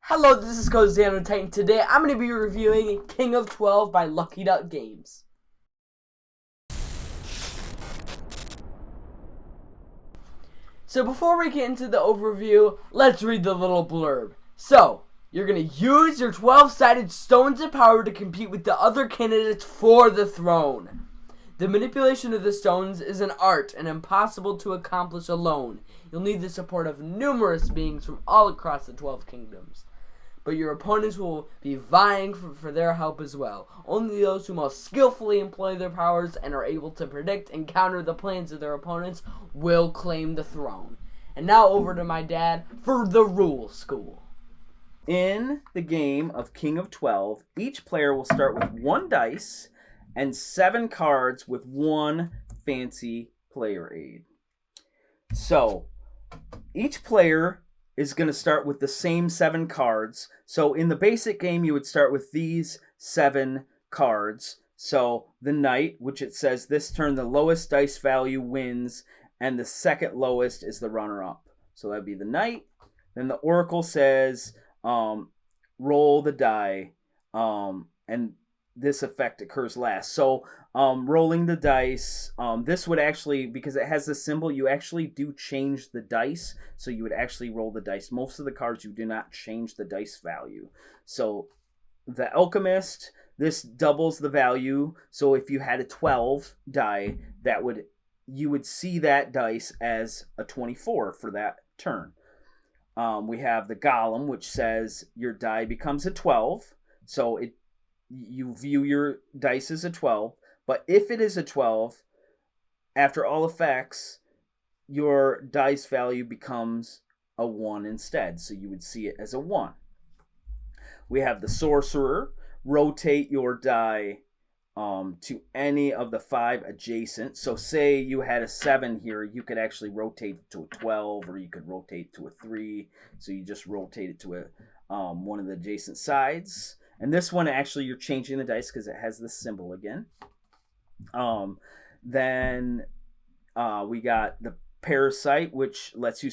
Hello, this is Coach Xano Titan. Today I'm going to be reviewing King of 12 by Lucky Duck Games. So before we get into the overview, let's read the little blurb. So, you're going to use your 12-sided stones of power to compete with the other candidates for the throne. The manipulation of the stones is an art and impossible to accomplish alone. You'll need the support of numerous beings from all across the 12 kingdoms. But your opponents will be vying for their help as well. Only those who most skillfully employ their powers and are able to predict and counter the plans of their opponents will claim the throne. And now over to my dad for the rule school. In the game of King of 12, each player will start with 1 dice and 7 cards with 1 fancy player aid. So, each player is going to start with the same 7 cards. So in the basic game, you would start with these 7 cards. So the knight, which it says this turn the lowest dice value wins, and the second lowest is the runner-up. So that'd be the knight. Then the oracle says roll the die, and this effect occurs last. So rolling the dice, this would actually, because it has this symbol, you actually do change the dice. So you would actually roll the dice. Most of the cards, you do not change the dice value. So the alchemist, this doubles the value. So if you had a 12 die, you would see that dice as a 24 for that turn. We have the golem, which says your die becomes a 12. So you view your dice as a 12, but if it is a 12, after all effects, your dice value becomes a 1 instead, so you would see it as a 1. We have the sorcerer. Rotate your die to any of the 5 adjacent. So say you had a 7 here, you could actually rotate it to a 12, or you could rotate it to a 3, so you just rotate it to one of the adjacent sides. And this one, actually, you're changing the dice because it has this symbol again. Then we got the parasite, which lets you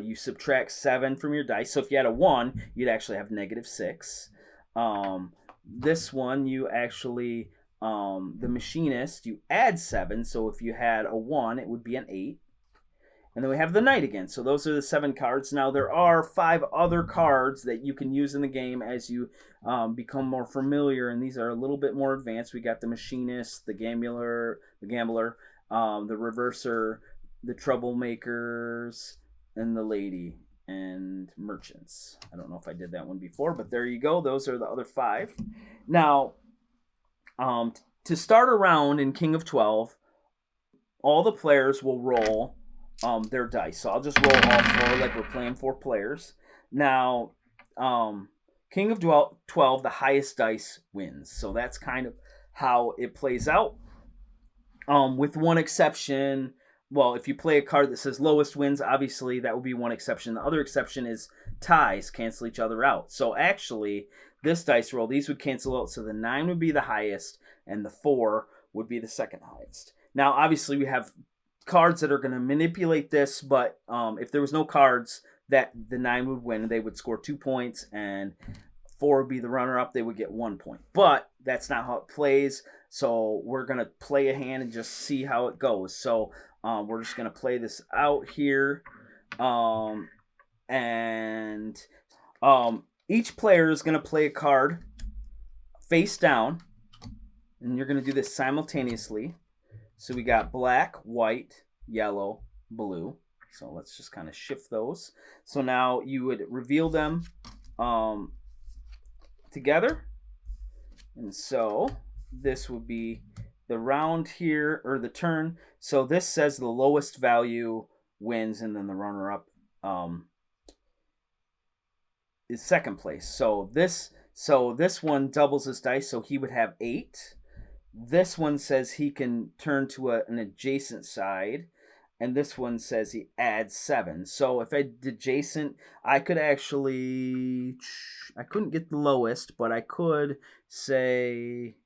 you subtract 7 from your dice. So if you had a 1, you'd actually have -6. This one, you actually, the machinist, you add 7. So if you had a 1, it would be an 8. And then we have the knight again. So those are the 7 cards. Now there are 5 other cards that you can use in the game as you become more familiar, and these are a little bit more advanced. We got the machinist, the gambler, the reverser, the troublemakers, and the lady and merchants. I don't know if I did that one before, but there you go. Those are the other 5. Now, to start a round in King of 12, all the players will roll their dice. So I'll just roll all 4 like we're playing 4 players. Now, King of 12, the highest dice wins. So that's kind of how it plays out. With one exception, well, if you play a card that says lowest wins, obviously that would be one exception. The other exception is ties cancel each other out. So actually, this dice roll, these would cancel out. So the 9 would be the highest, and the 4 would be the second highest. Now, obviously, we have cards that are going to manipulate this, but if there was no cards, that the 9 would win, they would score 2 points, and 4 would be the runner-up, they would get 1 point. But that's not how it plays, so we're going to play a hand and just see how it goes. So we're just going to play this out here, and each player is going to play a card face down, and you're going to do this simultaneously. So we got black, white, yellow, blue. So let's just kind of shift those. So now you would reveal them together. And so this would be the round here, or the turn. So this says the lowest value wins, and then the runner-up is second place. So this one doubles his dice, so he would have 8. This one says he can turn to an adjacent side, and this one says he adds 7. So if I did adjacent, I could actually, I couldn't get the lowest, but I could say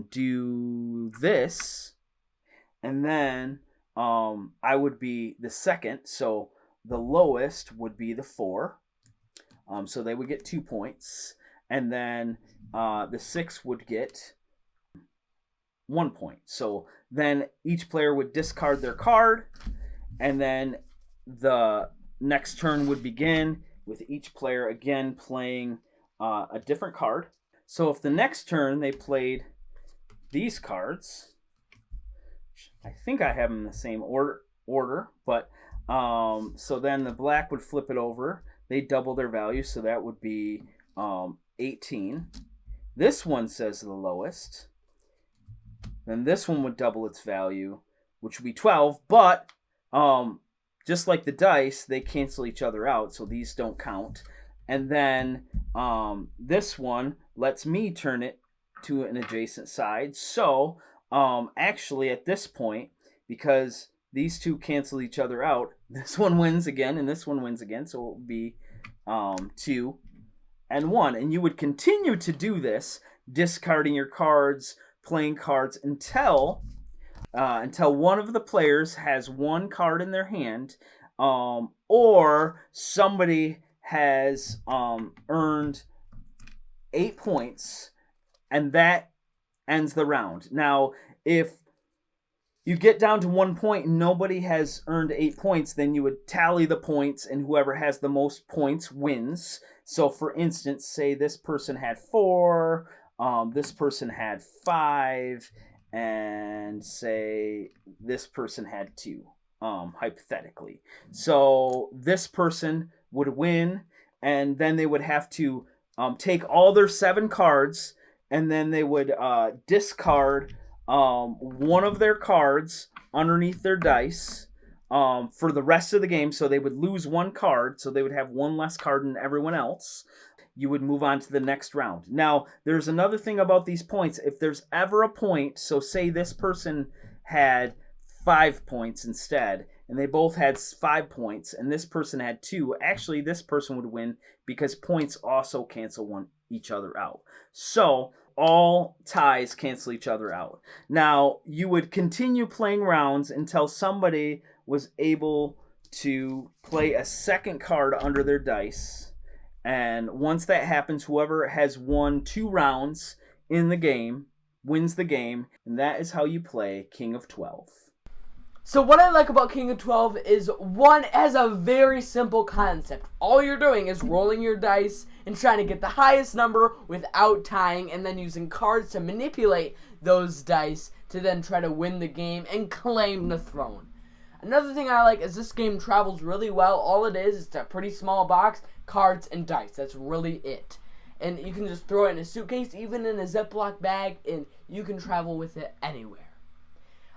do this, and then I would be the second, so the lowest would be the 4. So they would get 2 points. And then the 6 would get 1 point. So then each player would discard their card, and then the next turn would begin with each player again playing a different card. So if the next turn they played these cards, I think I have them in the same order, but so then the black would flip it over. They double their value, so that would be 18. This one says the lowest. Then this one would double its value, which would be 12. But just like the dice, they cancel each other out, so these don't count. And then this one lets me turn it to an adjacent side. So actually at this point, because these two cancel each other out, this one wins again and this one wins again. So it would be 2 and 1. And you would continue to do this, discarding your cards, playing cards until one of the players has 1 card in their hand, or somebody has earned 8 points, and that ends the round. Now, if you get down to 1 point and nobody has earned 8 points, then you would tally the points, and whoever has the most points wins. So, for instance, say this person had 4, this person had 5, and say this person had 2, hypothetically. So this person would win, and then they would have to take all their 7 cards, and then they would discard one of their cards underneath their dice for the rest of the game. So they would lose 1 card, so they would have 1 less card than everyone else. You would move on to the next round. Now, there's another thing about these points. If there's ever a point, so say this person had 5 points instead, and they both had 5 points, and this person had 2, actually this person would win because points also cancel each other out. So all ties cancel each other out. Now, you would continue playing rounds until somebody was able to play a second card under their dice. And once that happens, whoever has won 2 rounds in the game wins the game. And that is how you play King of 12. So what I like about King of 12 is, one, it has a very simple concept. All you're doing is rolling your dice and trying to get the highest number without tying, and then using cards to manipulate those dice to then try to win the game and claim the throne. Another thing I like is this game travels really well. All it is a pretty small box, cards and dice. That's really it. And you can just throw it in a suitcase, even in a Ziploc bag, and you can travel with it anywhere.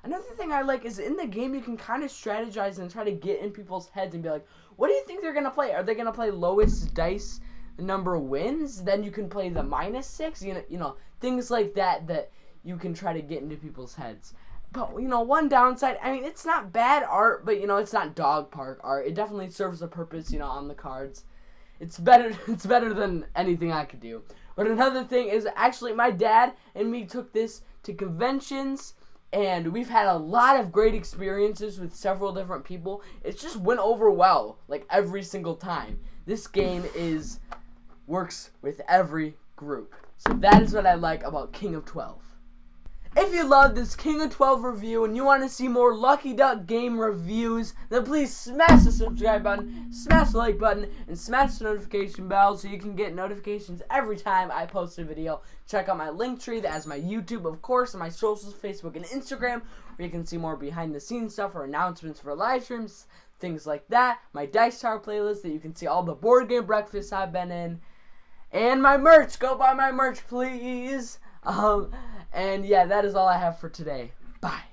Another thing I like is in the game you can kind of strategize and try to get in people's heads and be like, what do you think they're going to play? Are they going to play lowest dice number wins? Then you can play the -6, you know, things like that you can try to get into people's heads. But, one downside, I mean, it's not bad art, but, it's not dog park art. It definitely serves a purpose, on the cards. It's better than anything I could do. But another thing is, actually, my dad and me took this to conventions, and we've had a lot of great experiences with several different people. It just went over well, like, every single time. This game works with every group. So that is what I like about King of 12. If you love this King of 12 review and you want to see more Lucky Duck game reviews, then please smash the subscribe button, smash the like button, and smash the notification bell so you can get notifications every time I post a video. Check out my Linktree that has my YouTube, of course, and my socials, Facebook and Instagram, where you can see more behind the scenes stuff or announcements for live streams, things like that. My Dice Tower playlist that you can see all the board game breakfasts I've been in. And my merch. Go buy my merch, please. And yeah, that is all I have for today. Bye.